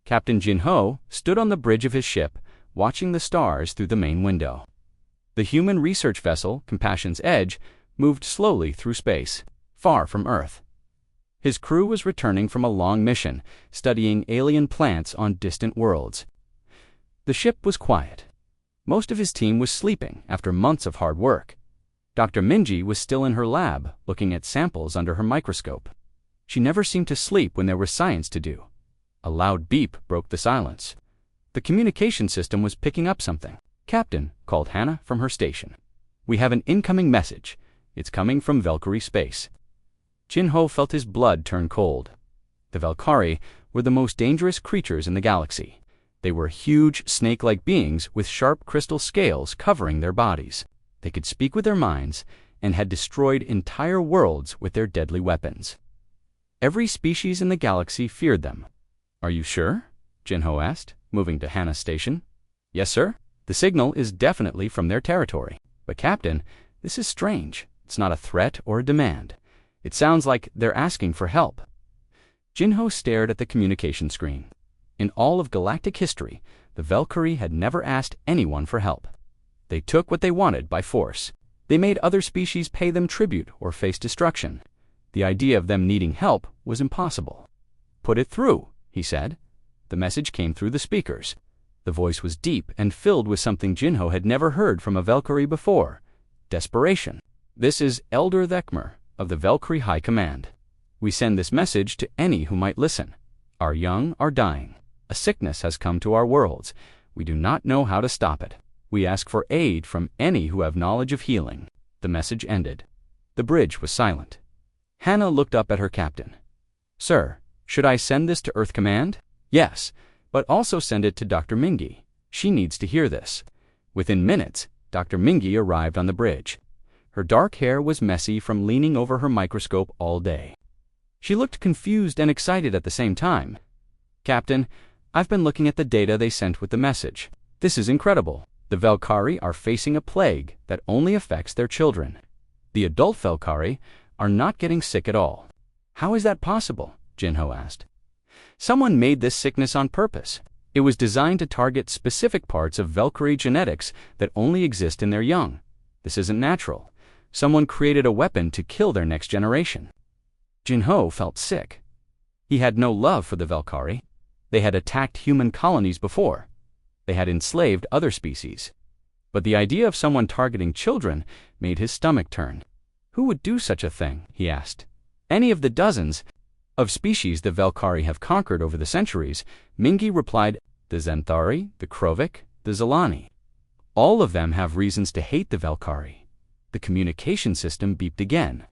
Captain Jin-ho stood on the bridge of his ship, watching the stars through the main window. The human research vessel, Compassion's Edge, moved slowly through space, far from Earth. His crew was returning from a long mission, studying alien plants on distant worlds. The ship was quiet. Most of his team was sleeping after months of hard work. Dr. Minji was still in her lab, looking at samples under her microscope. She never seemed to sleep when there was science to do. A loud beep broke the silence. The communication system was picking up something. "Captain," called Hannah from her station. "We have an incoming message. It's coming from Valkyrie space." Jin-ho felt his blood turn cold. The Valkyrie were the most dangerous creatures in the galaxy. They were huge, snake-like beings with sharp crystal scales covering their bodies. They could speak with their minds and had destroyed entire worlds with their deadly weapons. Every species in the galaxy feared them. "Are you sure?" Jin-ho asked, moving to Hannah's station. "Yes, sir. The signal is definitely from their territory. But Captain, this is strange. It's not a threat or a demand. It sounds like they're asking for help." Jin-ho stared at the communication screen. In all of galactic history, the Valkyrie had never asked anyone for help. They took what they wanted by force. They made other species pay them tribute or face destruction. The idea of them needing help was impossible. "Put it through," he said. The message came through the speakers. The voice was deep and filled with something Jin-ho had never heard from a Valkyrie before: desperation. "This is Elder Thekmer of the Valkyrie High Command. We send this message to any who might listen. Our young are dying. A sickness has come to our worlds. We do not know how to stop it. We ask for aid from any who have knowledge of healing." The message ended. The bridge was silent. Hannah looked up at her captain. "Sir, should I send this to Earth Command?" "Yes, but also send it to Dr. Mingi. She needs to hear this." Within minutes, Dr. Mingi arrived on the bridge. Her dark hair was messy from leaning over her microscope all day. She looked confused and excited at the same time. "Captain, I've been looking at the data they sent with the message. This is incredible. The Valkyrie are facing a plague that only affects their children. The adult Valkyrie are not getting sick at all." "How is that possible?" Jin-ho asked. "Someone made this sickness on purpose. It was designed to target specific parts of Valkyrie genetics that only exist in their young. This isn't natural. Someone created a weapon to kill their next generation." Jin-ho felt sick. He had no love for the Valkyrie. They had attacked human colonies before. They had enslaved other species. But the idea of someone targeting children made his stomach turn. "Who would do such a thing?" he asked. "Any of the dozens of species the Valkyrie have conquered over the centuries," Mingi replied. "The Zenthari, the Krovik, the Zelani. All of them have reasons to hate the Valkyrie." The communication system beeped again.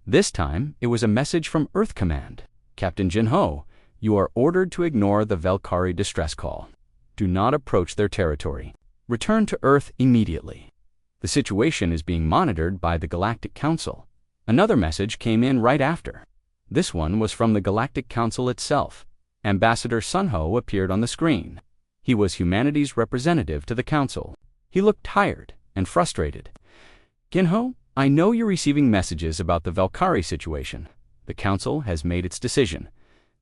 This time, it was a message from Earth Command. "Captain Jin-ho, you are ordered to ignore the Valkyrie distress call. Do not approach their territory. Return to Earth immediately. The situation is being monitored by the Galactic Council." Another message came in right after. This one was from the Galactic Council itself. Ambassador Sunho appeared on the screen. He was humanity's representative to the Council. He looked tired and frustrated. "Jin-ho, I know you're receiving messages about the Valkyrie situation. The Council has made its decision.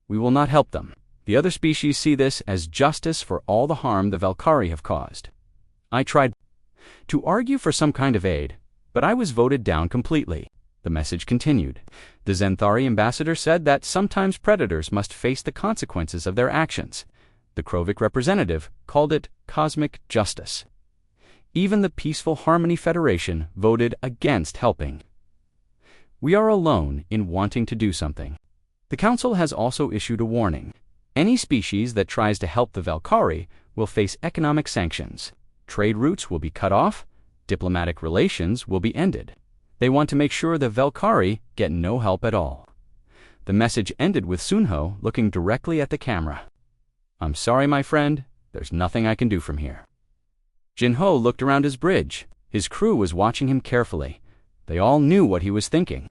We will not help them. The other species see this as justice for all the harm the Valkyrie have caused. I tried to argue for some kind of aid, but I was voted down completely." The message continued. The Zenthari ambassador said that sometimes predators must face the consequences of their actions. The Krovik representative called it cosmic justice. Even the Peaceful Harmony Federation voted against helping. We are alone in wanting to do something. The Council has also issued a warning. Any species that tries to help the Valkyrie will face economic sanctions. Trade routes will be cut off. Diplomatic relations will be ended. They want to make sure the Valkyrie get no help at all. The message ended with Sunho looking directly at the camera. "I'm sorry, my friend. There's nothing I can do from here." Jin-ho looked around his bridge. His crew was watching him carefully. They all knew what he was thinking.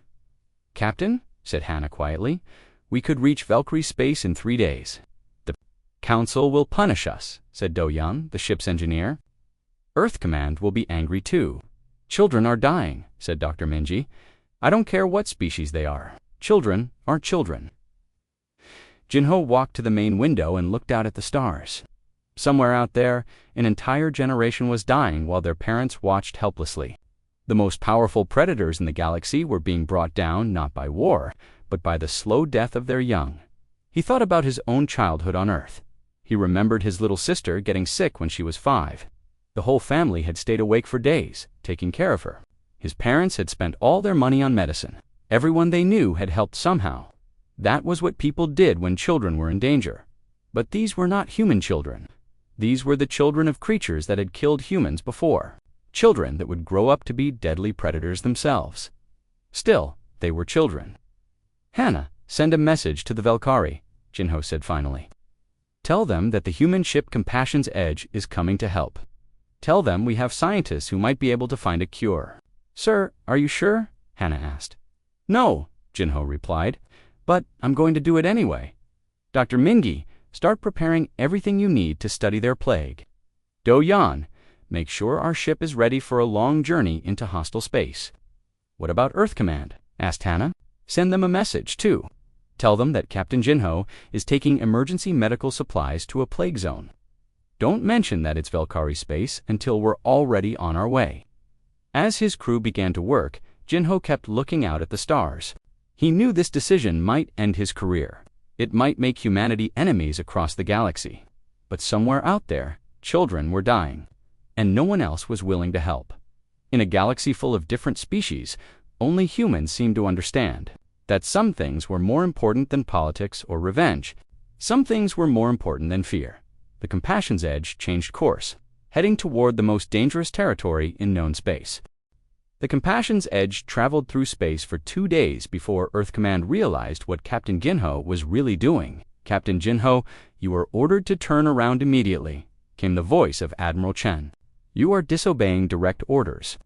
"Captain," said Hannah quietly, "we could reach Valkyrie space in 3 days." "The Council will punish us," said Do-Yan, the ship's engineer. "Earth Command will be angry too." "Children are dying," said Dr. Minji. "I don't care what species they are. Children are children." Jinho walked to the main window and looked out at the stars. Somewhere out there, an entire generation was dying while their parents watched helplessly. The most powerful predators in the galaxy were being brought down not by war, but by the slow death of their young. He thought about his own childhood on Earth. He remembered his little sister getting sick when she was 5. The whole family had stayed awake for days, taking care of her. His parents had spent all their money on medicine. Everyone they knew had helped somehow. That was what people did when children were in danger. But these were not human children. These were the children of creatures that had killed humans before. Children that would grow up to be deadly predators themselves. Still, they were children. "Hannah, send a message to the Velkhari," Jinho said finally. "Tell them that the human ship Compassion's Edge is coming to help. Tell them we have scientists who might be able to find a cure." "Sir, are you sure?" Hannah asked. "No," Jinho replied, "but I'm going to do it anyway. Dr. Mingi, start preparing everything you need to study their plague. Do-Yan, make sure our ship is ready for a long journey into hostile space." "What about Earth Command?" asked Hannah. "Send them a message, too. Tell them that Captain Jinho is taking emergency medical supplies to a plague zone. Don't mention that it's Velkhari space until we're already on our way." As his crew began to work, Jinho kept looking out at the stars. He knew this decision might end his career. It might make humanity enemies across the galaxy. But somewhere out there, children were dying, and no one else was willing to help. In a galaxy full of different species, only humans seemed to understand that some things were more important than politics or revenge. Some things were more important than fear. The Compassion's Edge changed course, heading toward the most dangerous territory in known space. The Compassion's Edge traveled through space for 2 days before Earth Command realized what Captain Jinho was really doing. "Captain Jinho, you are ordered to turn around immediately," came the voice of Admiral Chen. "You are disobeying direct orders.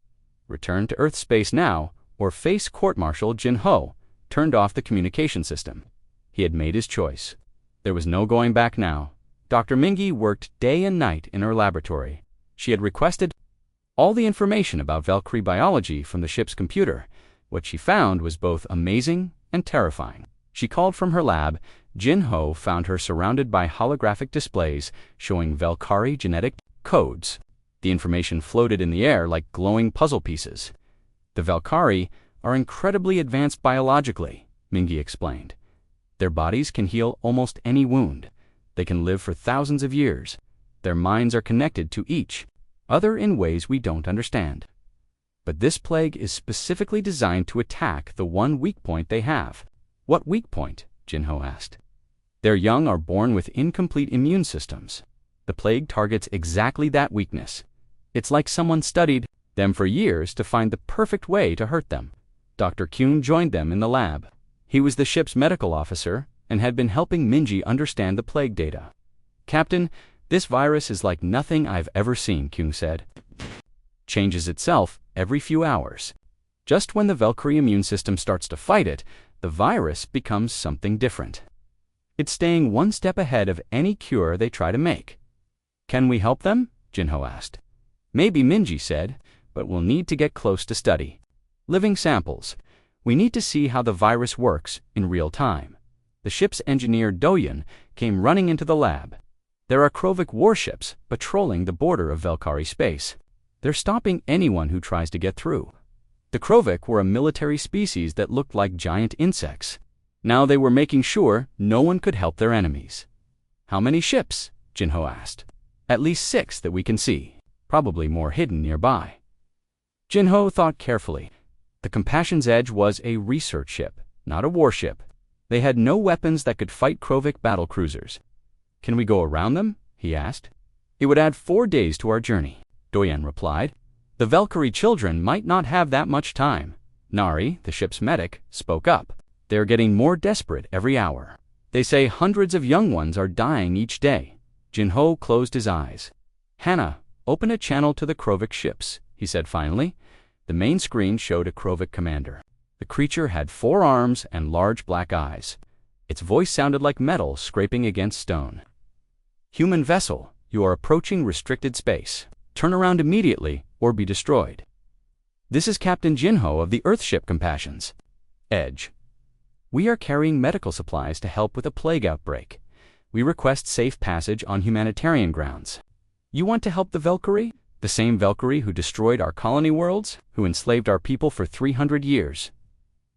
Return to Earth space now, or face court-martial." Jinho turned off the communication system. He had made his choice. There was no going back now. Dr. Mingi worked day and night in her laboratory. She had requested all the information about Velkhari biology from the ship's computer. What she found was both amazing and terrifying. She called from her lab. Jinho found her surrounded by holographic displays showing Velkhari genetic codes. The information floated in the air like glowing puzzle pieces. "The Velkhari are incredibly advanced biologically," Mingi explained. "Their bodies can heal almost any wound. They can live for thousands of years. Their minds are connected to each other in ways we don't understand. But this plague is specifically designed to attack the one weak point they have." "What weak point?" Jinho asked. "Their young are born with incomplete immune systems. The plague targets exactly that weakness. It's like someone studied them for years to find the perfect way to hurt them." Dr. Kuhn joined them in the lab. He was the ship's medical officer and had been helping Mingi understand the plague data. "Captain, this virus is like nothing I've ever seen," Kuhn said. "Changes itself every few hours. Just when the Velkhari immune system starts to fight it, the virus becomes something different. It's staying one step ahead of any cure they try to make." "Can we help them?" Jinho asked. "Maybe," Mingi said, "but we'll need to get close to study. Living samples. We need to see how the virus works in real time." The ship's engineer Do-Yan came running into the lab. "There are Krovic warships patrolling the border of Velkhari space. They're stopping anyone who tries to get through." The Krovic were a military species that looked like giant insects. Now they were making sure no one could help their enemies. "How many ships?" Jinho asked. "At least 6 that we can see. Probably more hidden nearby." Jinho thought carefully. The Compassion's Edge was a research ship, not a warship. They had no weapons that could fight Krovic battle cruisers. "Can we go around them?" he asked. "It would add 4 days to our journey," Do-Yan replied. "The Velkhari children might not have that much time." Nari, the ship's medic, spoke up. "They're getting more desperate every hour. They say hundreds of young ones are dying each day." Jinho closed his eyes. "Hannah, open a channel to the Krovic ships," he said finally. The main screen showed a Krovic commander. The creature had 4 arms and large black eyes. Its voice sounded like metal scraping against stone. "Human vessel, you are approaching restricted space. Turn around immediately or be destroyed. This is Captain Jinho of the Earthship Compassion's Edge. We are carrying medical supplies to help with a plague outbreak. We request safe passage on humanitarian grounds. You want to help the Valkyrie? The same Valkyrie who destroyed our colony worlds, who enslaved our people for 300 years.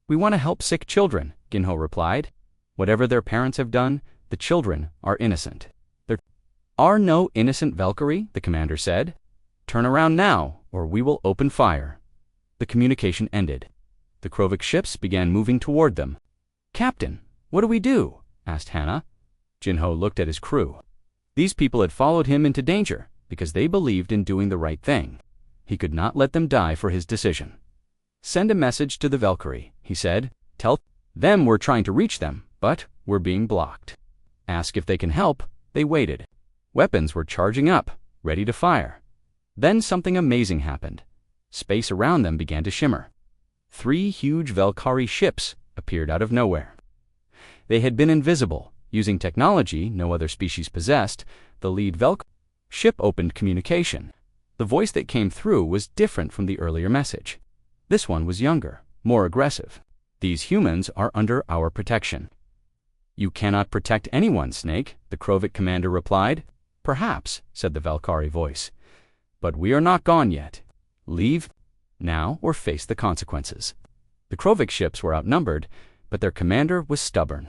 We want to help sick children, Ginho replied. Whatever their parents have done, the children are innocent. There are no innocent Valkyrie, the commander said. Turn around now, or we will open fire. The communication ended. The Krovik ships began moving toward them. Captain, what do we do? Asked Hannah. Jinho looked at his crew. These people had followed him into danger because they believed in doing the right thing. He could not let them die for his decision. Send a message to the Valkyrie, he said. Tell them we're trying to reach them, but we're being blocked. Ask if they can help. They waited. Weapons were charging up, ready to fire. Then something amazing happened. Space around them began to shimmer. 3 huge Valkyrie ships appeared out of nowhere. They had been invisible. Using technology no other species possessed, the lead Valkyrie ship opened communication. The voice that came through was different from the earlier message. This one was younger, more aggressive. These humans are under our protection. You cannot protect anyone, Snake, the Krovik commander replied. Perhaps, said the Valkyrie voice. But we are not gone yet. Leave now or face the consequences. The Krovik ships were outnumbered, but their commander was stubborn.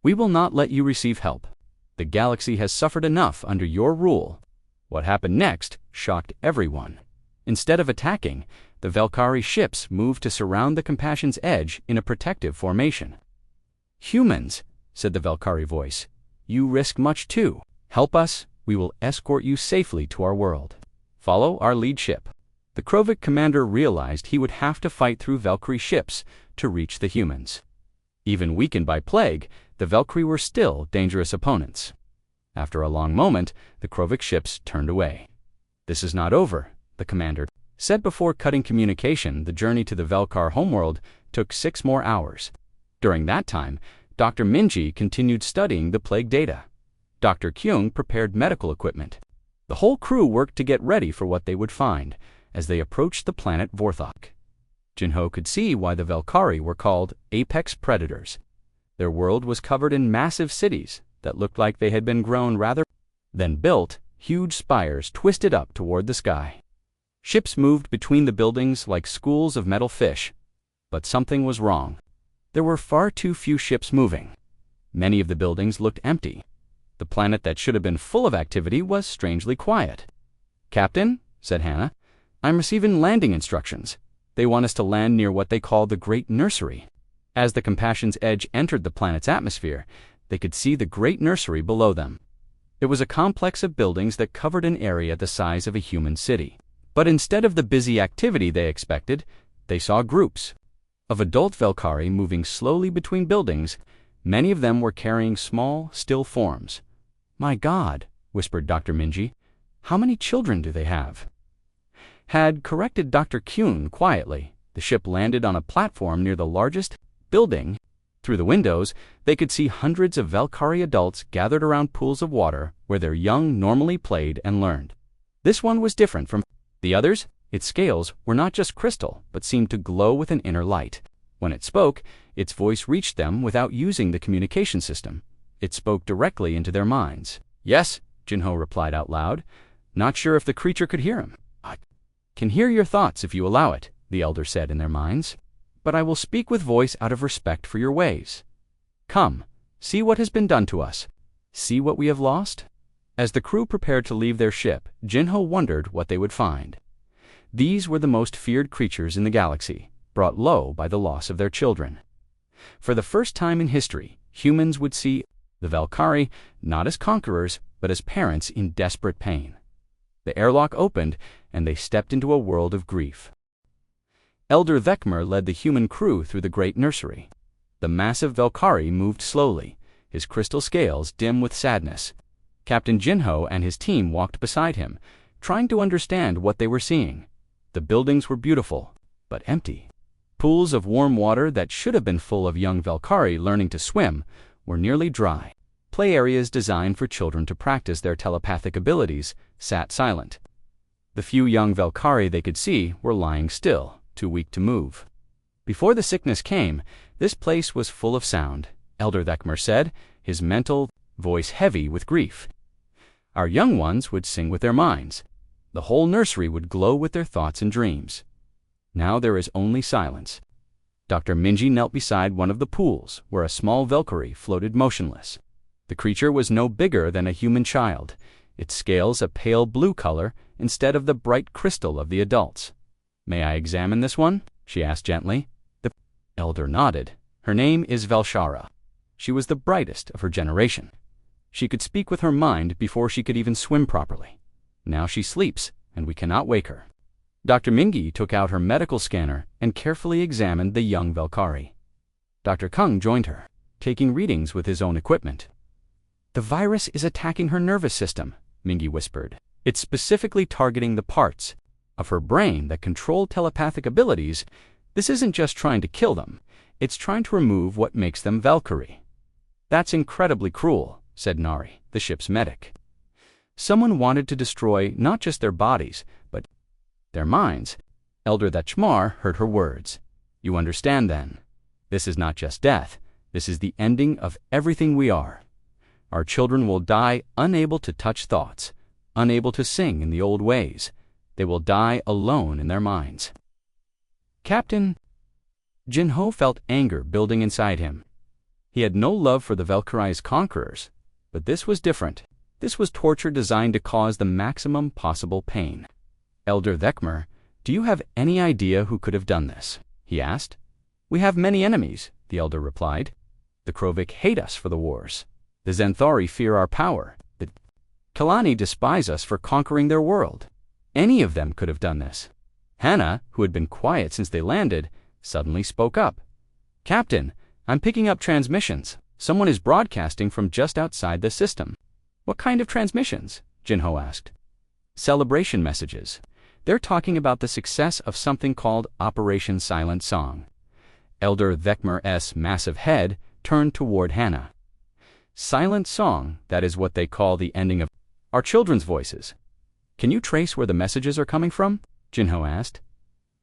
We will not let you receive help. The galaxy has suffered enough under your rule. What happened next shocked everyone. Instead of attacking, the Valkyrie ships moved to surround the Compassion's Edge in a protective formation. Humans, said the Valkyrie voice, you risk much too. Help us, we will escort you safely to our world. Follow our lead ship. The Krovik commander realized he would have to fight through Valkyrie ships to reach the humans. Even weakened by plague, the Valkyrie were still dangerous opponents. After a long moment, the Krovik ships turned away. This is not over, the commander said before cutting communication. The journey to the Valkar homeworld took 6 more hours. During that time, Dr. Minji continued studying the plague data. Dr. Kyung prepared medical equipment. The whole crew worked to get ready for what they would find as they approached the planet Vorthok. Jinho could see why the Valkyrie were called apex predators. Their world was covered in massive cities that looked like they had been grown rather than built. Huge spires twisted up toward the sky. Ships moved between the buildings like schools of metal fish. But something was wrong. There were far too few ships moving. Many of the buildings looked empty. The planet that should have been full of activity was strangely quiet. Captain, said Hannah, I'm receiving landing instructions. They want us to land near what they call the Great Nursery. As the Compassion's Edge entered the planet's atmosphere, they could see the Great Nursery below them. It was a complex of buildings that covered an area the size of a human city. But instead of the busy activity they expected, they saw groups of adult Valkyrie moving slowly between buildings. Many of them were carrying small, still forms. My God, whispered Dr. Minji, how many children do they have? Had corrected Dr. Kyun quietly. The ship landed on a platform near the largest building. Through the windows, they could see hundreds of Valkyrie adults gathered around pools of water where their young normally played and learned. This one was different from the others. Its scales were not just crystal, but seemed to glow with an inner light. When it spoke, its voice reached them without using the communication system. It spoke directly into their minds. Yes, Jinho replied out loud, not sure if the creature could hear him. I can hear your thoughts if you allow it, the elder said in their minds. But I will speak with voice out of respect for your ways. Come, see what has been done to us. See what we have lost? As the crew prepared to leave their ship, Jinho wondered what they would find. These were the most feared creatures in the galaxy, brought low by the loss of their children. For the first time in history, humans would see the Valkyrie not as conquerors, but as parents in desperate pain. The airlock opened, and they stepped into a world of grief. Elder Vekmer led the human crew through the Great Nursery. The massive Valkyrie moved slowly, his crystal scales dim with sadness. Captain Jinho and his team walked beside him, trying to understand what they were seeing. The buildings were beautiful, but empty. Pools of warm water that should have been full of young Valkyrie learning to swim were nearly dry. Play areas designed for children to practice their telepathic abilities sat silent. The few young Valkyrie they could see were lying still, too weak to move. Before the sickness came, This place was full of sound, Elder Thekmer said, his mental voice heavy with grief. Our young ones would sing with their minds. The whole nursery would glow with their thoughts and dreams. Now there is only silence. Dr. Minji knelt beside one of the pools, where a small Valkyrie floated motionless. The creature was no bigger than a human child, its scales a pale blue color instead of the bright crystal of the adults. "May I examine this one?" she asked gently. The elder nodded. Her name is Velshara. She was the brightest of her generation. She could speak with her mind before she could even swim properly. Now she sleeps, and we cannot wake her. Dr. Mingi took out her medical scanner and carefully examined the young Valkyrie. Dr. Kung joined her, taking readings with his own equipment. "The virus is attacking her nervous system," Mingi whispered. "It's specifically targeting the parts of her brain that control telepathic abilities. This isn't just trying to kill them, it's trying to remove what makes them Valkyrie." "That's incredibly cruel," said Nari, the ship's medic. "Someone wanted to destroy not just their bodies, but their minds." Elder Thekmer heard her words. "You understand then? This is not just death, this is the ending of everything we are. Our children will die unable to touch thoughts, unable to sing in the old ways. They will die alone in their minds." Captain Jinho felt anger building inside him. He had no love for the Valkyrie's conquerors, but this was different. This was torture designed to cause the maximum possible pain. "Elder Thekmer, do you have any idea who could have done this?" he asked. "We have many enemies," the elder replied. "The Krovik hate us for the wars. The Zenthari fear our power. The Kalani despise us for conquering their world. Any of them could have done this." Hannah, who had been quiet since they landed, suddenly spoke up. "Captain, I'm picking up transmissions. Someone is broadcasting from just outside the system." "What kind of transmissions?" Jinho asked. "Celebration messages. They're talking about the success of something called Operation Silent Song." Elder Thekmer's massive head turned toward Hannah. "Silent Song, that is what they call the ending of our children's voices. Can you trace where the messages are coming from?" Jinho asked.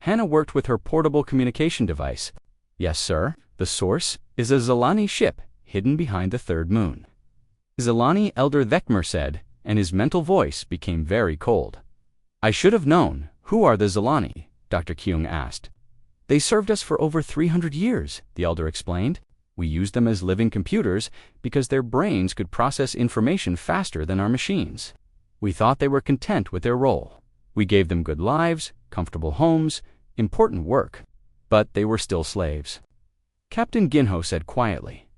Hannah worked with her portable communication device. "Yes, sir. The source is a Zalani ship hidden behind the third moon." "Zalani," Elder Thekmer said, and his mental voice became very cold. "I should have known. Who are the Zalani?" Dr. Kyung asked. "They served us for over 300 years, the elder explained. "We used them as living computers because their brains could process information faster than our machines. We thought they were content with their role. We gave them good lives, comfortable homes, important work, but they were still slaves." Captain Ginho said quietly.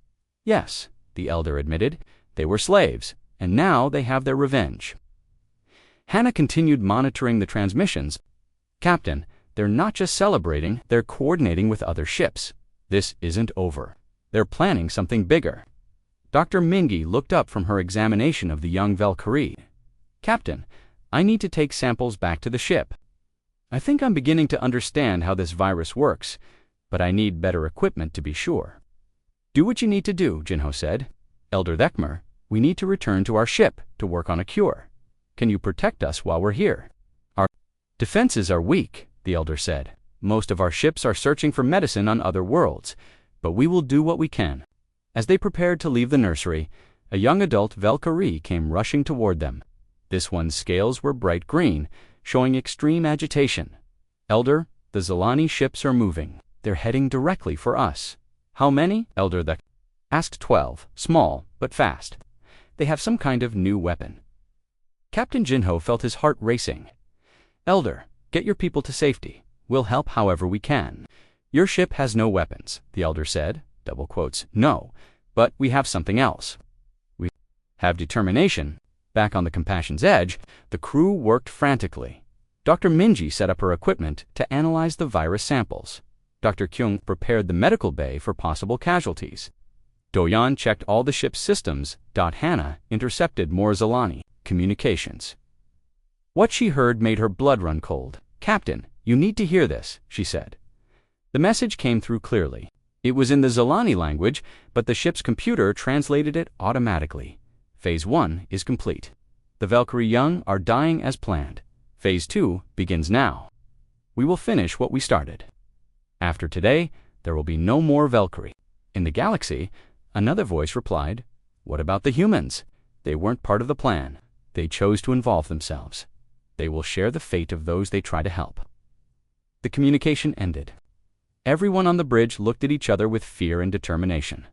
"Yes," the elder admitted, "they were slaves, and now they have their revenge." Hannah continued monitoring the transmissions. "Captain, they're not just celebrating, they're coordinating with other ships. This isn't over. They're planning something bigger." Dr. Mingi looked up from her examination of the young Valkyrie. "Captain, I need to take samples back to the ship. I think I'm beginning to understand how this virus works, but I need better equipment to be sure." "Do what you need to do," Jinho said. "Elder Thekmer, we need to return to our ship to work on a cure. Can you protect us while we're here?" "Our defenses are weak," the elder said. "Most of our ships are searching for medicine on other worlds, but we will do what we can." As they prepared to leave the nursery, a young adult Valkyrie came rushing toward them. This one's scales were bright green, showing extreme agitation. "Elder, the Zalani ships are moving. They're heading directly for us." "How many?" Elder Thek asked. 12, small, but fast. "They have some kind of new weapon." Captain Jinho felt his heart racing. "Elder, get your people to safety. We'll help however we can." "Your ship has no weapons," the elder said, double quotes, "no, but we have something else. We have determination." Back on the Compassion's Edge, the crew worked frantically. Dr. Minji set up her equipment to analyze the virus samples. Dr. Kyung prepared the medical bay for possible casualties. Doyan checked all the ship's systems. Hannah intercepted more Zalani communications. What she heard made her blood run cold. "Captain, you need to hear this," she said. The message came through clearly. It was in the Zalani language, but the ship's computer translated it automatically. Phase 1 is complete. The Valkyrie young are dying as planned. Phase 2 begins now. We will finish what we started. After today, There will be no more Valkyrie. In the galaxy, another voice replied, "What about the humans? They weren't part of the plan. They chose to involve themselves. They will share the fate of those they try to help." The communication ended. Everyone on the bridge looked at each other with fear and determination.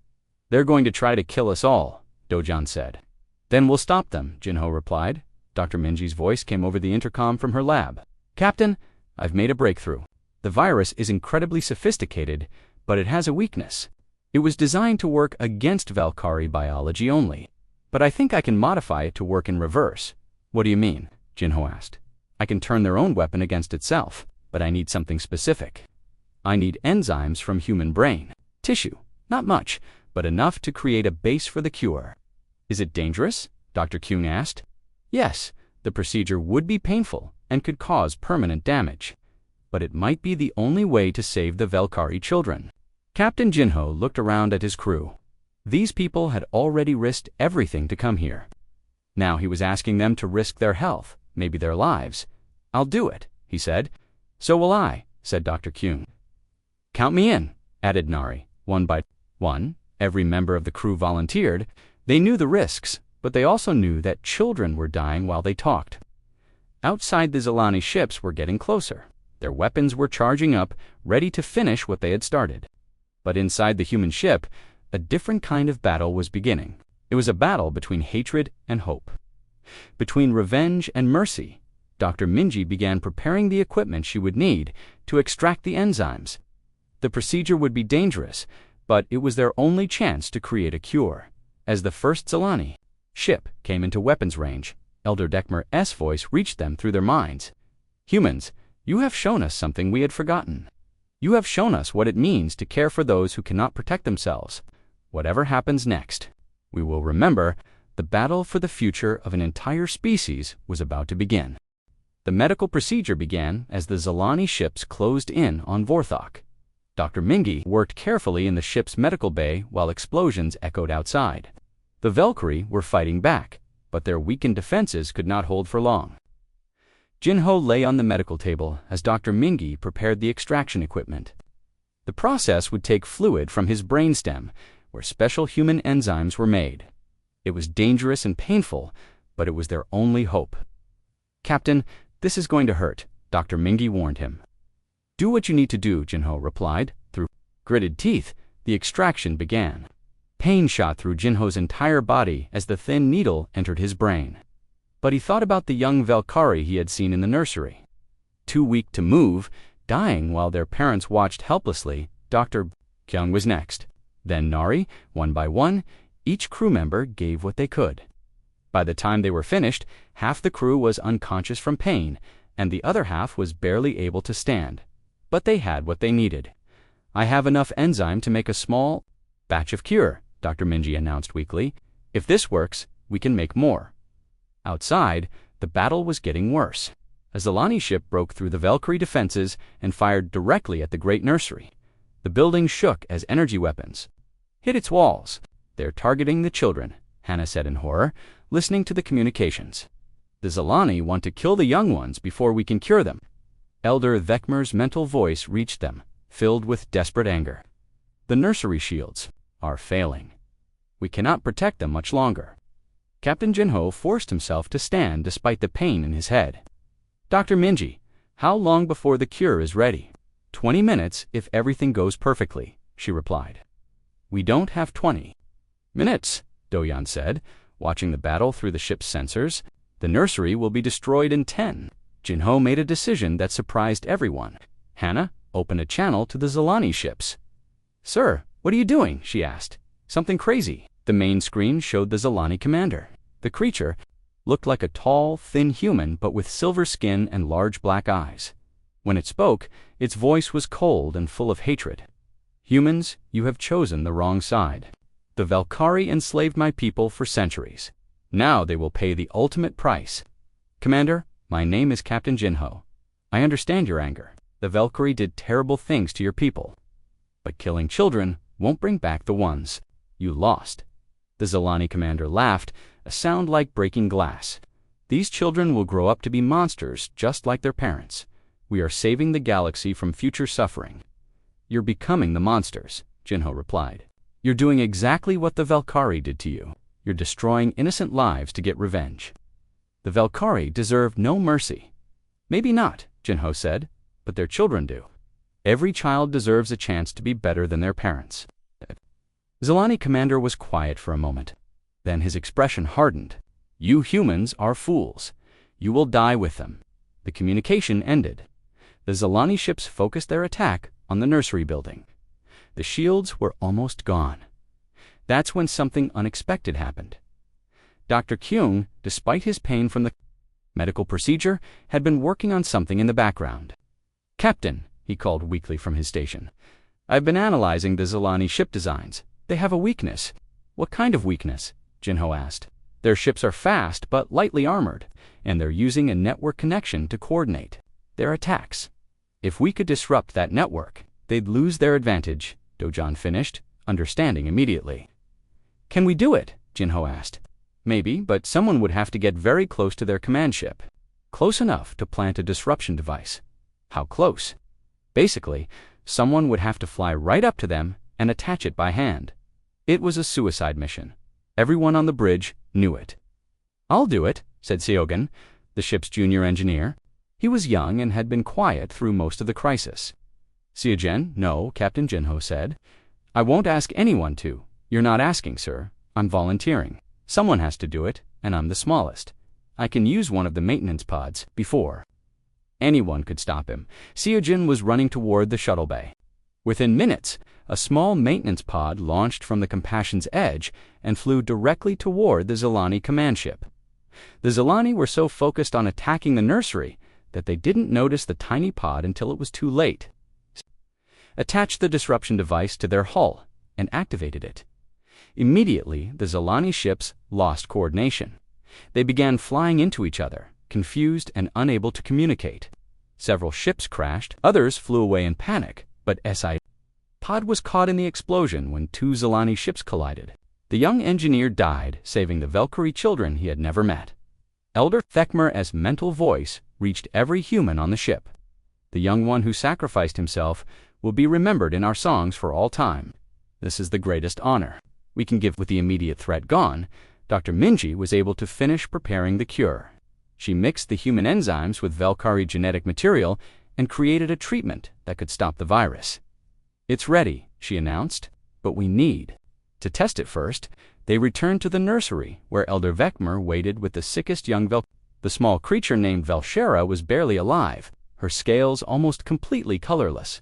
"They're going to try to kill us all," Dojan said. "Then we'll stop them," Jinho replied. Dr. Minji's voice came over the intercom from her lab. "Captain, I've made a breakthrough. The virus is incredibly sophisticated, but it has a weakness. It was designed to work against Valkyrie biology only, but I think I can modify it to work in reverse." "What do you mean?" Jinho asked. "I can turn their own weapon against itself, but I need something specific. I need enzymes from human brain. Tissue, not much, but enough to create a base for the cure." "Is it dangerous?" Dr. Kuhn asked. "Yes, the procedure would be painful and could cause permanent damage, but it might be the only way to save the Valkyrie children." Captain Jinho looked around at his crew. These people had already risked everything to come here. Now he was asking them to risk their health, maybe their lives. "I'll do it," he said. "So will I," said Dr. Kuhn. "Count me in," added Nari. One by one, every member of the crew volunteered. They knew the risks, but they also knew that children were dying while they talked. Outside, the Zilani ships were getting closer. Their weapons were charging up, ready to finish what they had started. But inside the human ship, a different kind of battle was beginning. It was a battle between hatred and hope. Between revenge and mercy. Dr. Minji began preparing the equipment she would need to extract the enzymes. The procedure would be dangerous, but it was their only chance to create a cure. As the first Zilani ship came into weapons range, Elder Dekmer's voice reached them through their minds. "Humans, you have shown us something we had forgotten. You have shown us what it means to care for those who cannot protect themselves. Whatever happens next, we will remember the battle for the future of an entire species was about to begin." The medical procedure began as the Zilani ships closed in on Vorthok. Dr. Mingi worked carefully in the ship's medical bay while explosions echoed outside. The Valkyrie were fighting back, but their weakened defenses could not hold for long. Jinho lay on the medical table as Dr. Mingi prepared the extraction equipment. The process would take fluid from his brainstem, where special human enzymes were made. It was dangerous and painful, but it was their only hope. "Captain, this is going to hurt," Dr. Mingi warned him. "Do what you need to do," Jinho replied. Through gritted teeth, the extraction began. Pain shot through Jinho's entire body as the thin needle entered his brain. But he thought about the young Valkyrie he had seen in the nursery. Too weak to move, dying while their parents watched helplessly, Dr. Kyung was next. Then Nari, one by one, each crew member gave what they could. By the time they were finished, half the crew was unconscious from pain, and the other half was barely able to stand. But they had what they needed. "I have enough enzyme to make a small batch of cure," Dr. Minji announced weakly. "If this works, we can make more." Outside, the battle was getting worse. A Zilani ship broke through the Valkyrie defenses and fired directly at the great nursery. The building shook as energy weapons hit its walls. "They're targeting the children," Hannah said in horror, listening to the communications. "The Zilani want to kill the young ones before we can cure them." Elder Vekmer's mental voice reached them, filled with desperate anger. "The nursery shields are failing. We cannot protect them much longer." Captain Jinho forced himself to stand despite the pain in his head. "Dr. Minji, how long before the cure is ready?" 20 minutes if everything goes perfectly," she replied. "We don't have 20 minutes," Doyan said, watching the battle through the ship's sensors. "The nursery will be destroyed in 10. Jinho made a decision that surprised everyone. Hannah opened a channel to the Zilani ships. "Sir, what are you doing?" she asked. "Something crazy." The main screen showed the Zilani commander. The creature looked like a tall, thin human but with silver skin and large black eyes. When it spoke, its voice was cold and full of hatred. "Humans, you have chosen the wrong side. The Valkyrie enslaved my people for centuries. Now they will pay the ultimate price. Commander, my name is Captain Jinho. I understand your anger. The Valkyrie did terrible things to your people. But killing children won't bring back the ones you lost." The Zilani commander laughed, a sound like breaking glass. "These children will grow up to be monsters just like their parents. We are saving the galaxy from future suffering. You're becoming the monsters, Jinho replied. You're doing exactly what the Valkyrie did to you. You're destroying innocent lives to get revenge. The Valkyrie deserve no mercy. Maybe not, Jinho said, but their children do. Every child deserves a chance to be better than their parents. Zilani Commander was quiet for a moment. Then his expression hardened. You humans are fools. You will die with them. The communication ended. The Zilani ships focused their attack on the nursery building. The shields were almost gone. That's when something unexpected happened. Dr. Kyung, despite his pain from the medical procedure, had been working on something in the background. Captain, he called weakly from his station. I've been analyzing the Zilani ship designs. They have a weakness. What kind of weakness? Jinho asked. Their ships are fast but lightly armored, and they're using a network connection to coordinate their attacks. If we could disrupt that network, they'd lose their advantage, Dojan finished, understanding immediately. Can we do it? Jinho asked. Maybe, but someone would have to get very close to their command ship. Close enough to plant a disruption device. How close? Basically, someone would have to fly right up to them and attach it by hand. It was a suicide mission. Everyone on the bridge knew it. I'll do it, said Seogen, the ship's junior engineer. He was young and had been quiet through most of the crisis. Seogen, no, Captain Jinho said. I won't ask anyone to. You're not asking, sir. I'm volunteering. Someone has to do it, and I'm the smallest. I can use one of the maintenance pods before. Anyone could stop him. Seogen was running toward the shuttle bay. Within minutes, a small maintenance pod launched from the Compassion's edge and flew directly toward the Zilani command ship. The Zilani were so focused on attacking the nursery that they didn't notice the tiny pod until it was too late. Attached the disruption device to their hull and activated it. Immediately, the Zilani ships lost coordination. They began flying into each other, confused and unable to communicate. Several ships crashed, others flew away in panic, but SI pod was caught in the explosion when two Zilani ships collided. The young engineer died, saving the Valkyrie children he had never met. Elder Thekmer's mental voice reached every human on the ship. The young one who sacrificed himself will be remembered in our songs for all time. This is the greatest honor we can give. With the immediate threat gone, Dr. Minji was able to finish preparing the cure. She mixed the human enzymes with Valkyrie genetic material and created a treatment that could stop the virus. It's ready, she announced, but we need to test it first. They returned to the nursery, where Elder Vekmer waited with the sickest young The small creature named Velshera was barely alive, her scales almost completely colorless.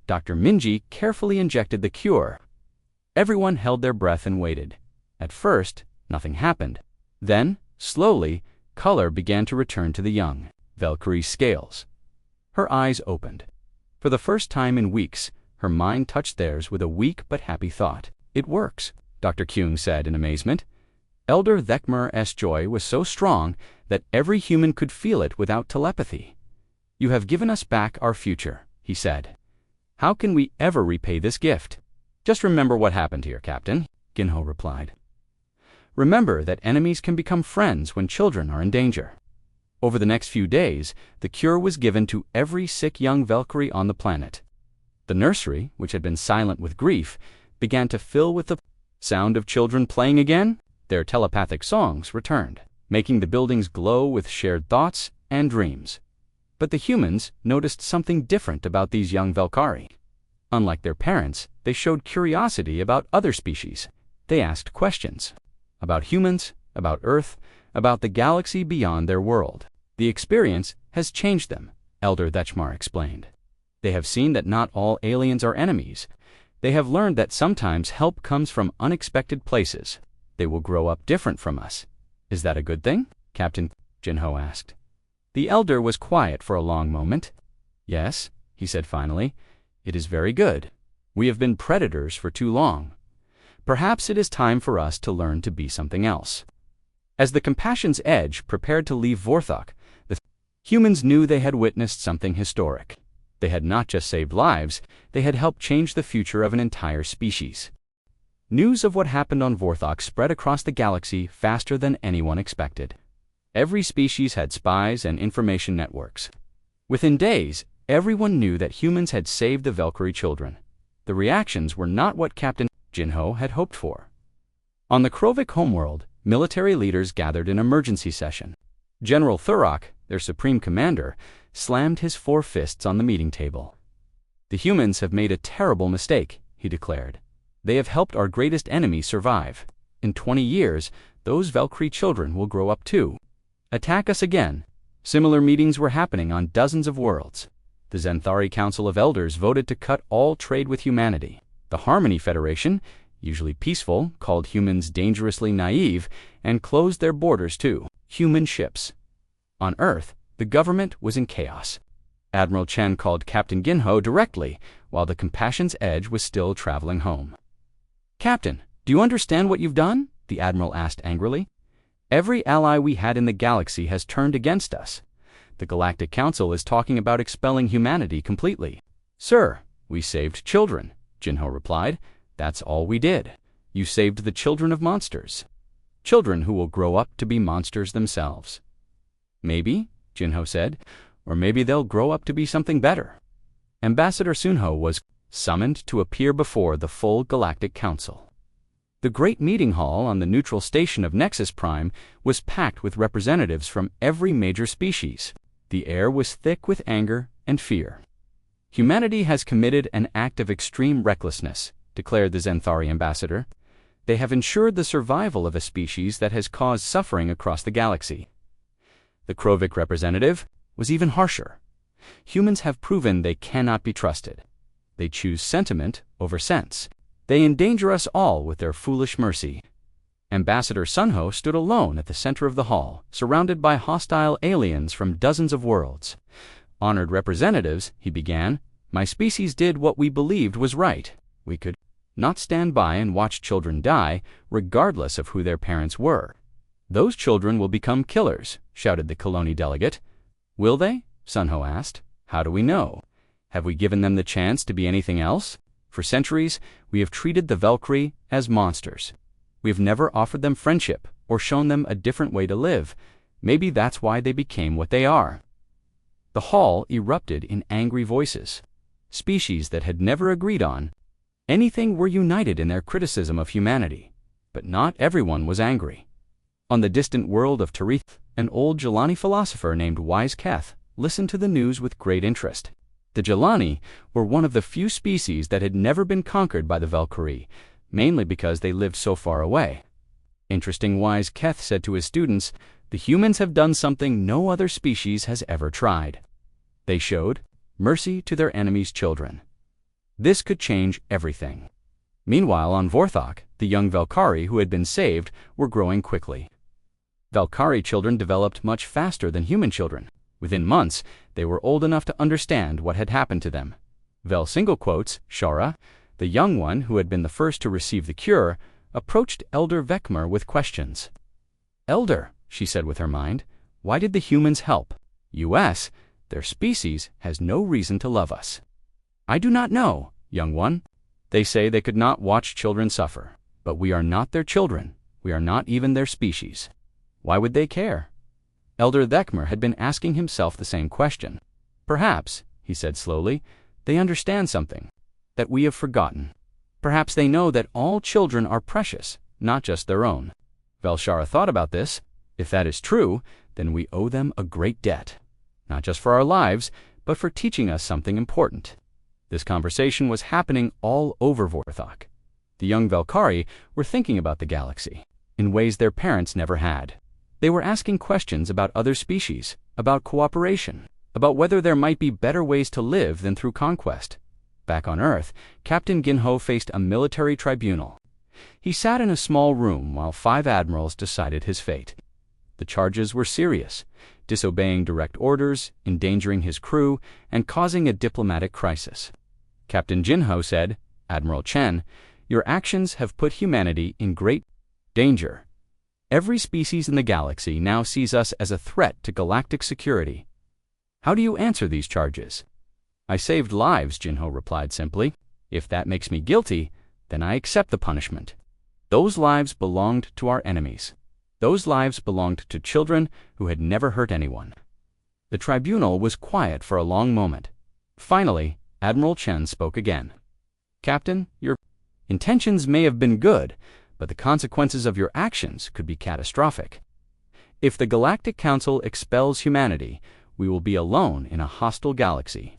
Dr. Minji carefully injected the cure. Everyone held their breath and waited. At first, nothing happened. Then, slowly, color began to return to the young Valkyrie's scales. Her eyes opened. For the first time in weeks, her mind touched theirs with a weak but happy thought. It works, Dr. Kyung said in amazement. Elder Thekmer's joy was so strong that every human could feel it without telepathy. You have given us back our future, he said. How can we ever repay this gift? Just remember what happened here, Captain, Jinho replied. Remember that enemies can become friends when children are in danger. Over the next few days, the cure was given to every sick young Valkyrie on the planet. The nursery, which had been silent with grief, began to fill with the sound of children playing again. Their telepathic songs returned, making the buildings glow with shared thoughts and dreams. But the humans noticed something different about these young Valkyrie. Unlike their parents, they showed curiosity about other species. They asked questions about humans, about Earth, about the galaxy beyond their world. The experience has changed them, Elder Thechmar explained. They have seen that not all aliens are enemies. They have learned that sometimes help comes from unexpected places. They will grow up different from us. Is that a good thing? Captain Jinho asked. The elder was quiet for a long moment. Yes, he said finally. It is very good. We have been predators for too long. Perhaps it is time for us to learn to be something else. As the Compassion's Edge prepared to leave Vorthok, the humans knew they had witnessed something historic. They had not just saved lives, they had helped change the future of an entire species. News of what happened on Vorthok spread across the galaxy faster than anyone expected. Every species had spies and information networks. Within days, Everyone knew that humans had saved the Valkyrie children. The reactions were not what Captain Jinho had hoped for. On the Krovik homeworld, military leaders gathered in emergency session. General Thurok, their supreme commander, slammed his 4 fists on the meeting table. "The humans have made a terrible mistake," he declared. "They have helped our greatest enemy survive. In 20 years, those Valkyrie children will grow up too. Attack us again." Similar meetings were happening on dozens of worlds. The Zenthari Council of Elders voted to cut all trade with humanity. The Harmony Federation, usually peaceful, called humans dangerously naive and closed their borders to human ships. On Earth, the government was in chaos. Admiral Chen called Captain Ginho directly while the Compassion's Edge was still traveling home. "Captain, do you understand what you've done?" the Admiral asked angrily. "Every ally we had in the galaxy has turned against us. The Galactic Council is talking about expelling humanity completely." "Sir, we saved children," Jinho replied. "That's all we did. You saved the children of monsters. Children who will grow up to be monsters themselves." "Maybe," Jinho said, "or maybe they'll grow up to be something better." Ambassador Sunho was summoned to appear before the full Galactic Council. The great meeting hall on the neutral station of Nexus Prime was packed with representatives from every major species. The air was thick with anger and fear. "Humanity has committed an act of extreme recklessness," declared the Zenthari ambassador. "They have ensured the survival of a species that has caused suffering across the galaxy." The Krovik representative was even harsher. "Humans have proven they cannot be trusted. They choose sentiment over sense. They endanger us all with their foolish mercy." Ambassador Sunho stood alone at the center of the hall, surrounded by hostile aliens from dozens of worlds. "Honored representatives," he began, "my species did what we believed was right. We could not stand by and watch children die, regardless of who their parents were." "Those children will become killers," shouted the Colony delegate. "Will they?" Sunho asked. "How do we know? Have we given them the chance to be anything else? For centuries, we have treated the Valkyrie as monsters. We have never offered them friendship or shown them a different way to live. Maybe that's why they became what they are." The hall erupted in angry voices. Species that had never agreed on anything were united in their criticism of humanity. But not everyone was angry. On the distant world of Tarith, an old Jelani philosopher named Wise Keth listened to the news with great interest. The Jelani were one of the few species that had never been conquered by the Valkyrie, mainly because they lived so far away. Interesting, Wise Keth said to his students, "The humans have done something no other species has ever tried. They showed mercy to their enemies' children. This could change everything." Meanwhile, on Vorthok, the young Valkyrie who had been saved were growing quickly. Valkyrie children developed much faster than human children. Within months, they were old enough to understand what had happened to them. Vel single quotes, Shara, the young one who had been the first to receive the cure, approached Elder Vekmer with questions. "Elder," she said with her mind, "why did the humans help? US, their species, has no reason to love us." "I do not know, young one. They say they could not watch children suffer. But we are not their children. We are not even their species. Why would they care?" Elder Vekmer had been asking himself the same question. "Perhaps," he said slowly, "they understand something that we have forgotten. Perhaps they know that all children are precious, not just their own." Velshara thought about this. If that is true, then we owe them a great debt, not just for our lives, but for teaching us something important. This conversation was happening all over Vorthok. The young Valkyrie were thinking about the galaxy in ways their parents never had. They were asking questions about other species, about cooperation, about whether there might be better ways to live than through conquest. Back on Earth, Captain Ginho faced a military tribunal. He sat in a small room while 5 admirals decided his fate. The charges were serious: disobeying direct orders, endangering his crew, and causing a diplomatic crisis. Captain Jinho said, "Admiral Chen, your actions have put humanity in great danger. Every species in the galaxy now sees us as a threat to galactic security. How do you answer these charges?" "I saved lives," Jinho replied simply. "If that makes me guilty, then I accept the punishment. Those lives belonged to our enemies. Those lives belonged to children who had never hurt anyone." The tribunal was quiet for a long moment. Finally, Admiral Chen spoke again. "Captain, your intentions may have been good, but the consequences of your actions could be catastrophic. If the Galactic Council expels humanity, we will be alone in a hostile galaxy."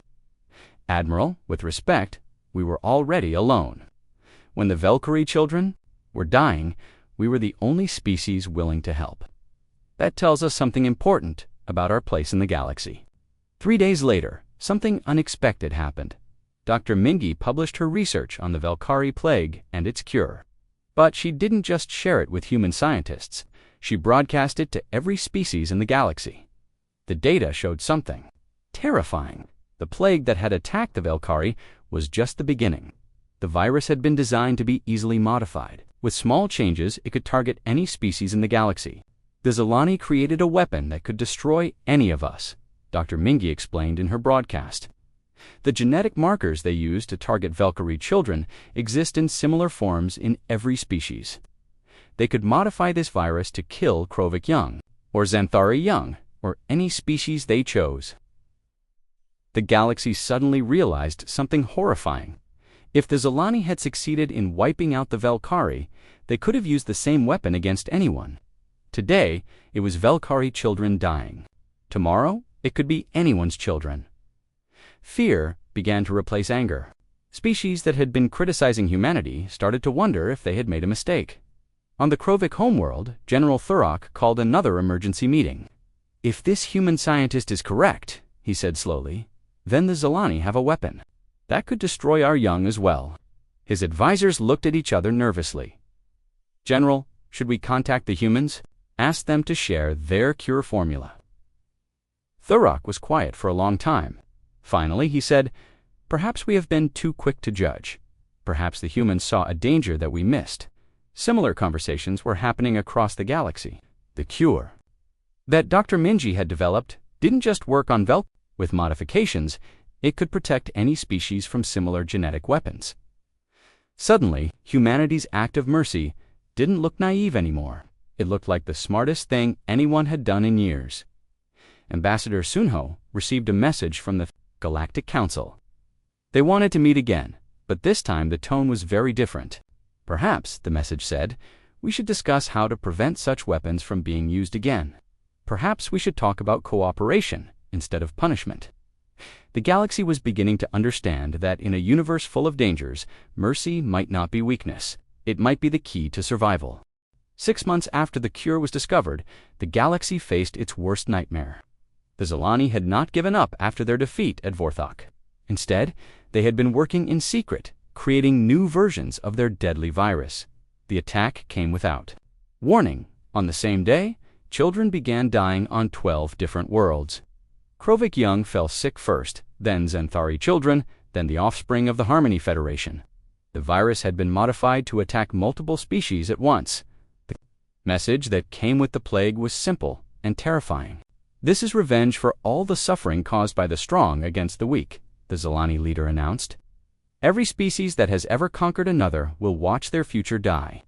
"Admiral, with respect, we were already alone. When the Valkyrie children were dying, we were the only species willing to help. That tells us something important about our place in the galaxy." 3 days later, something unexpected happened. Dr. Mingi published her research on the Valkyrie plague and its cure. But she didn't just share it with human scientists. She broadcast it to every species in the galaxy. The data showed something terrifying. The plague that had attacked the Valkyrie was just the beginning. The virus had been designed to be easily modified. With small changes, it could target any species in the galaxy. The Zilani created a weapon that could destroy any of us, Dr. Mingi explained in her broadcast. The genetic markers they use to target Valkyrie children exist in similar forms in every species. They could modify this virus to kill Krovic young, or Xanthari young, or any species they chose. The galaxy suddenly realized something horrifying. If the Zilani had succeeded in wiping out the Valkyrie, they could have used the same weapon against anyone. Today, it was Valkyrie children dying. Tomorrow, it could be anyone's children. Fear began to replace anger. Species that had been criticizing humanity started to wonder if they had made a mistake. On the Krovic homeworld, General Thurok called another emergency meeting. "If this human scientist is correct," he said slowly, "then the Zilani have a weapon. That could destroy our young as well." His advisors looked at each other nervously. "General, should we contact the humans? Ask them to share their cure formula." Thurok was quiet for a long time. Finally, he said, "Perhaps we have been too quick to judge. Perhaps the humans saw a danger that we missed." Similar conversations were happening across the galaxy. The cure that Dr. Mingi had developed didn't just work on Valkyrie. With modifications, it could protect any species from similar genetic weapons. Suddenly, humanity's act of mercy didn't look naive anymore. It looked like the smartest thing anyone had done in years. Ambassador Sunho received a message from the Galactic Council. They wanted to meet again, but this time the tone was very different. "Perhaps," the message said, "we should discuss how to prevent such weapons from being used again. Perhaps we should talk about cooperation instead of punishment." The galaxy was beginning to understand that in a universe full of dangers, mercy might not be weakness. It might be the key to survival. 6 months after the cure was discovered, the galaxy faced its worst nightmare. The Zilani had not given up after their defeat at Vorthok. Instead, they had been working in secret, creating new versions of their deadly virus. The attack came without warning. On the same day, children began dying on 12 different worlds. Krovic young fell sick first, then Xanthari children, then the offspring of the Harmony Federation. The virus had been modified to attack multiple species at once. The message that came with the plague was simple and terrifying. "This is revenge for all the suffering caused by the strong against the weak," the Zilani leader announced. "Every species that has ever conquered another will watch their future die.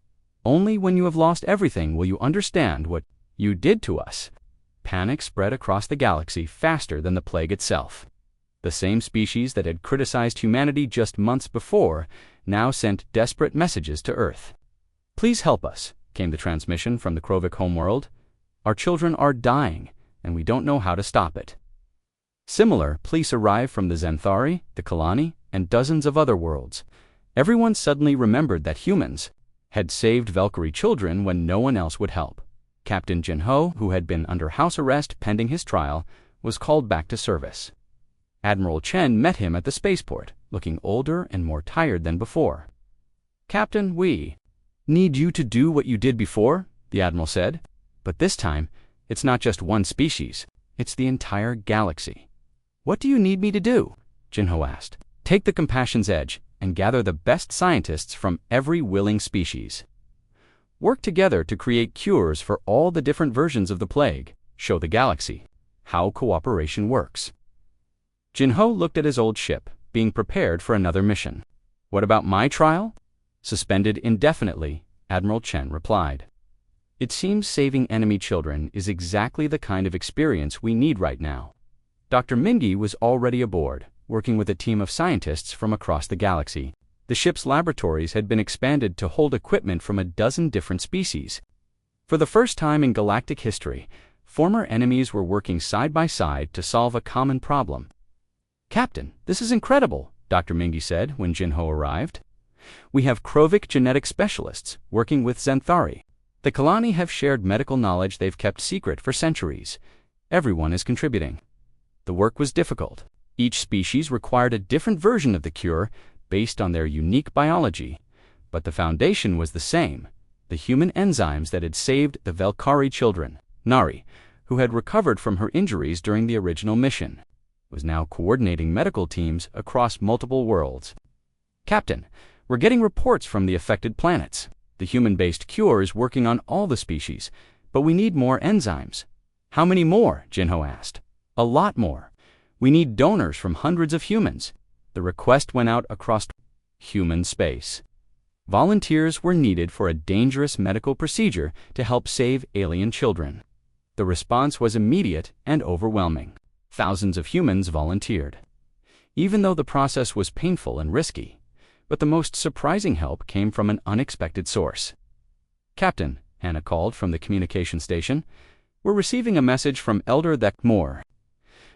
Only when you have lost everything will you understand what you did to us." Panic spread across the galaxy faster than the plague itself. The same species that had criticized humanity just months before now sent desperate messages to Earth. "Please help us," came the transmission from the Krovic homeworld. "Our children are dying, and we don't know how to stop it." Similar pleas arrived from the Xanthari, the Kalani, and dozens of other worlds. Everyone suddenly remembered that humans had saved Valkyrie children when no one else would help. Captain Jinho, who had been under house arrest pending his trial, was called back to service. Admiral Chen met him at the spaceport, looking older and more tired than before. "Captain, we need you to do what you did before," the Admiral said. "But this time, it's not just one species, it's the entire galaxy." "What do you need me to do?" Jinho asked. "Take the Compassion's Edge and gather the best scientists from every willing species. Work together to create cures for all the different versions of the plague. Show the galaxy how cooperation works." Jinho looked at his old ship, being prepared for another mission. "What about my trial?" "Suspended indefinitely," Admiral Chen replied. "It seems saving enemy children is exactly the kind of experience we need right now." Dr. Mingi was already aboard, working with a team of scientists from across the galaxy. The ship's laboratories had been expanded to hold equipment from a dozen different species. For the first time in galactic history, former enemies were working side by side to solve a common problem. "Captain, this is incredible," Dr. Mingy said when Jinho arrived. "We have Krovic genetic specialists working with Xanthari. The Kalani have shared medical knowledge they've kept secret for centuries. Everyone is contributing." The work was difficult. Each species required a different version of the cure based on their unique biology, but the foundation was the same: the human enzymes that had saved the Velkari children. Nari, who had recovered from her injuries during the original mission, was now coordinating medical teams across multiple worlds. "Captain, we're getting reports from the affected planets. The human-based cure is working on all the species, but we need more enzymes." "How many more?" Jinho asked. "A lot more. We need donors from hundreds of humans." The request went out across human space. Volunteers were needed for a dangerous medical procedure to help save alien children. The response was immediate and overwhelming. Thousands of humans volunteered, even though the process was painful and risky. But the most surprising help came from an unexpected source. "Captain," Hannah called from the communication station, "we're receiving a message from Elder Thekmor."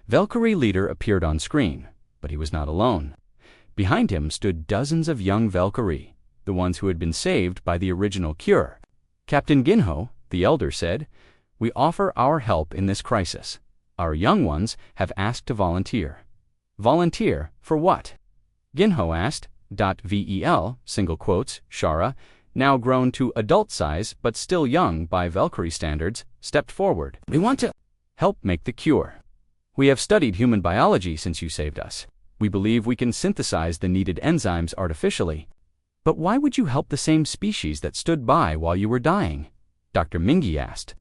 Velkari leader appeared on screen, but he was not alone. Behind him stood dozens of young Velkari, the ones who had been saved by the original cure. "Captain Ginho," the elder said, "we offer our help in this crisis. Our young ones have asked to volunteer." "Volunteer for what?" Ginho asked. Vel, single quotes, Shara, now grown to adult size but still young by Velkari standards, stepped forward. "We want to help make the cure. We have studied human biology since you saved us. We believe we can synthesize the needed enzymes artificially." "But why would you help the same species that stood by while you were dying?" Dr. Mingy asked.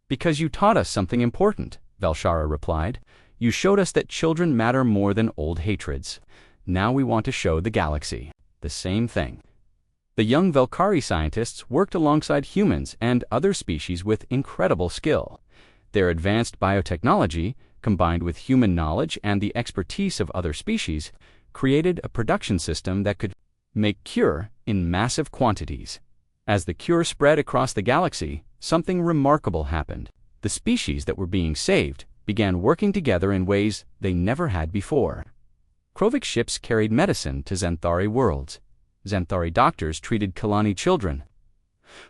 "Because you taught us something important," Velshara replied. "You showed us that children matter more than old hatreds. Now we want to show the galaxy the same thing." The young Velkari scientists worked alongside humans and other species with incredible skill. Their advanced biotechnology, combined with human knowledge and the expertise of other species, created a production system that could make cure in massive quantities. As the cure spread across the galaxy, something remarkable happened. The species that were being saved began working together in ways they never had before. Krovic ships carried medicine to Xanthari worlds. Xanthari doctors treated Kalani children.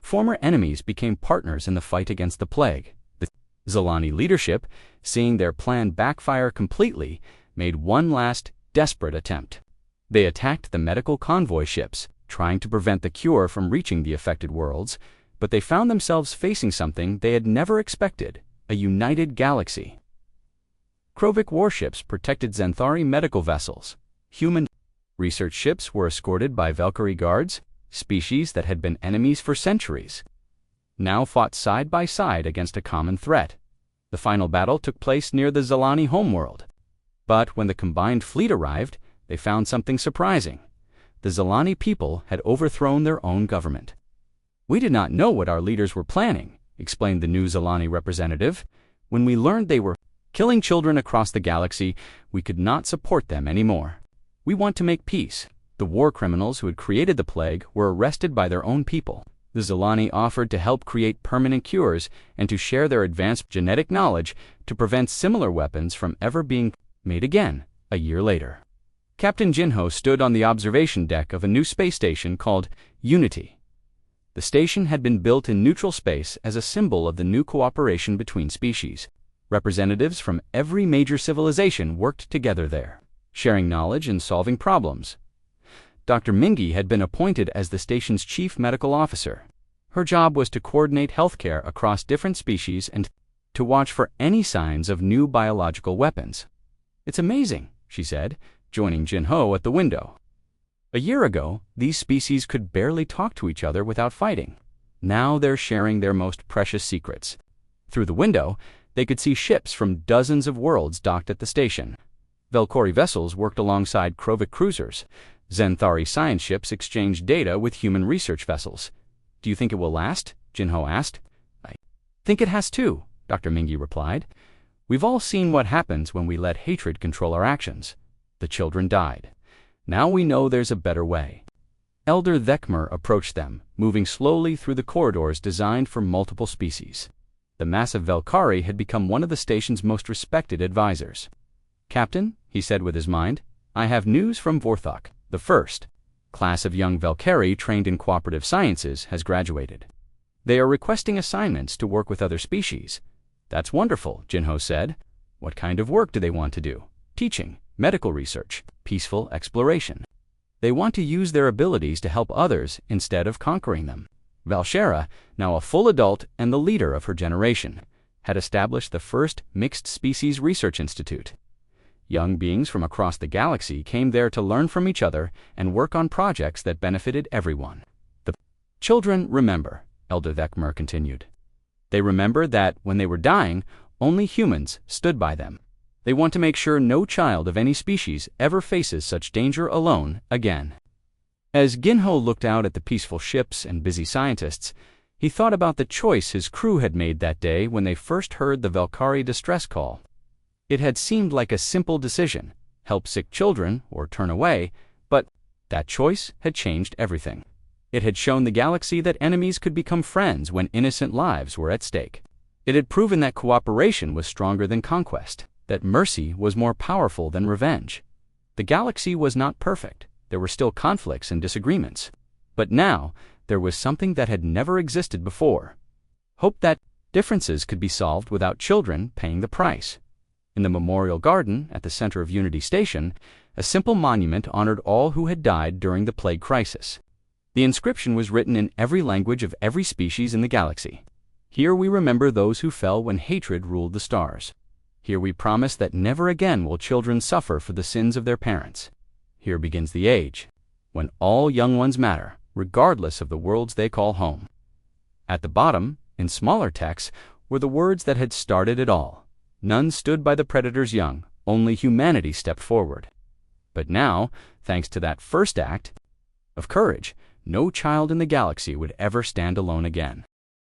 Former enemies became partners in the fight against the plague. The Zalani leadership, seeing their plan backfire completely, made one last desperate attempt. They attacked the medical convoy ships, trying to prevent the cure from reaching the affected worlds, but they found themselves facing something they had never expected: a united galaxy. Krovic warships protected Xanthari medical vessels. Human research ships were escorted by Velkari guards, species that had been enemies for centuries, now fought side by side against a common threat. The final battle took place near the Zalani homeworld. But when the combined fleet arrived, they found something surprising. The Zalani people had overthrown their own government. "We did not know what our leaders were planning," explained the new Zalani representative. "When we learned they were killing children across the galaxy, we could not support them anymore. We want to make peace." The war criminals who had created the plague were arrested by their own people. The Zalani offered to help create permanent cures and to share their advanced genetic knowledge to prevent similar weapons from ever being made again a year later. Captain Jinho stood on the observation deck of a new space station called Unity. The station had been built in neutral space as a symbol of the new cooperation between species. Representatives from every major civilization worked together there, sharing knowledge and solving problems. Dr. Mingy had been appointed as the station's chief medical officer. Her job was to coordinate healthcare across different species and to watch for any signs of new biological weapons. "It's amazing," she said, joining Jinho at the window. A year ago, these species could barely talk to each other without fighting. Now they're sharing their most precious secrets. Through the window, they could see ships from dozens of worlds docked at the station. Velkori vessels worked alongside Krovic cruisers. Xanthari science ships exchanged data with human research vessels. "Do you think it will last?" Jinho asked. "I think it has too," Dr. Mingy replied. "We've all seen what happens when we let hatred control our actions. The children died. Now we know there's a better way. Elder Thekmer approached them, moving slowly through the corridors designed for multiple species. The massive Valkyrie had become one of the station's most respected advisors. "Captain," he said with his mind, "I have news from Vorthok. The first class of young Valkyrie trained in cooperative sciences has graduated. They are requesting assignments to work with other species." "That's wonderful," Jinho said. "What kind of work do they want to do?" "Teaching, medical research, peaceful exploration. They want to use their abilities to help others instead of conquering them." Valshera, now a full adult and the leader of her generation, had established the first mixed species research institute. Young beings from across the galaxy came there to learn from each other and work on projects that benefited everyone. "The children remember," Elder Thekmer continued. "They remember that when they were dying, only humans stood by them. They want to make sure no child of any species ever faces such danger alone again." As Ginho looked out at the peaceful ships and busy scientists, he thought about the choice his crew had made that day when they first heard the Valkyrie distress call. It had seemed like a simple decision: help sick children or turn away, but that choice had changed everything. It had shown the galaxy that enemies could become friends when innocent lives were at stake. It had proven that cooperation was stronger than conquest, that mercy was more powerful than revenge. The galaxy was not perfect. There were still conflicts and disagreements. But now, there was something that had never existed before: hope that differences could be solved without children paying the price. In the memorial garden at the center of Unity Station, a simple monument honored all who had died during the plague crisis. The inscription was written in every language of every species in the galaxy. "Here we remember those who fell when hatred ruled the stars. Here we promise that never again will children suffer for the sins of their parents. Here begins the age when all young ones matter, regardless of the worlds they call home." At the bottom, in smaller text, were the words that had started it all: "None stood by the predator's young, only humanity stepped forward." But now, thanks to that first act of courage, no child in the galaxy would ever stand alone again.